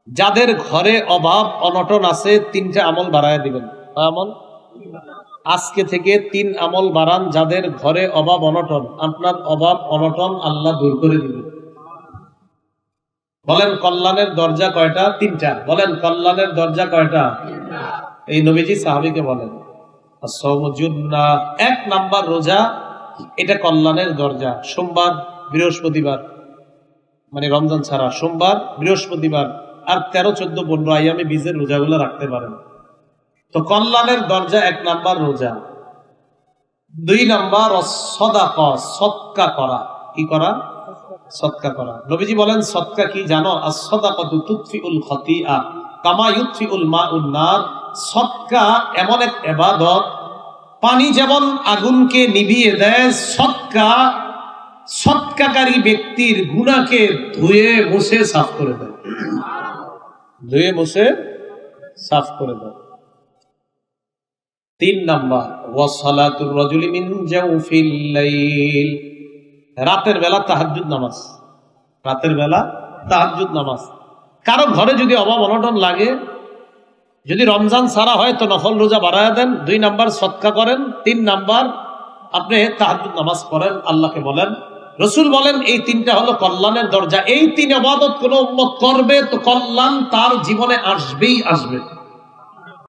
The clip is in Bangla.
যাদের ঘরে অভাব অনটন আছে 3টা আমল বাড়ায় দিবেন। আমল আজকে থেকে 3 আমল বাড়ান, যাদের ঘরে অভাব অনটন, আপনার অভাব অনটন আল্লাহ দূর করে দিবেন। বলেন কল্যাণের দরজা কয়টা? 3টা। বলেন কল্যাণের দরজা কয়টা? এই নবীজি সাহাবীকে বলেন। 1 নাম্বার রোজা, এটা কল্যাণের দরজা। সোমবার বৃহস্পতিবার, মানে রমজান ছাড়া সোমবার বৃহস্পতিবার আর 13, 14, 15 আইয়ামে বীজের রোজাগুলো রাখতে পারেন। তো কল্যাণের দরজা 1 নাম্বার রোজা। 2 নাম্বার সদাকা, সদকা করা। কি করা? সদকা করা। নবীজি বলেন সদকা কি জানো? as-সাদাকাতু তুতফিউল খাতিআ কামা ইউতফিউল মাউন নার। সদকা এমন এক ইবাদত, পানি যেমন আগুনকে নিভিয়ে দেয়, সদকা সদকাকারী ব্যক্তির গুনাহকে ধুয়ে মুছে সাফ করে দেয়। ধুয়ে মুছে সাফ করে দেয়। 3 নাম্বার ওয়াসালাতুর রাজুলি মিন জাওফিল লাইল, রাতের বেলা তাহাজ্জুদ নামাজ। রাতের বেলা তাহাজ্জুদ নামাজ। কারো ঘরে যদি অভাব অনটন লাগে, যদি রমজান ছাড়া হয় তো নফল রোজা বাড়ায়া দেন। 2 নাম্বার সদকা করেন। 3 নাম্বার আপনি তাহাজ্জুদ নামাজ পড়েন, আল্লাহকে বলেন। রাসূল বলেন এই 3টা হলো কল্যাণের দরজা। এই 3 ইবাদত কোন উম্মত করবে তো কল্যাণ তার জীবনে আসবেই আসবে।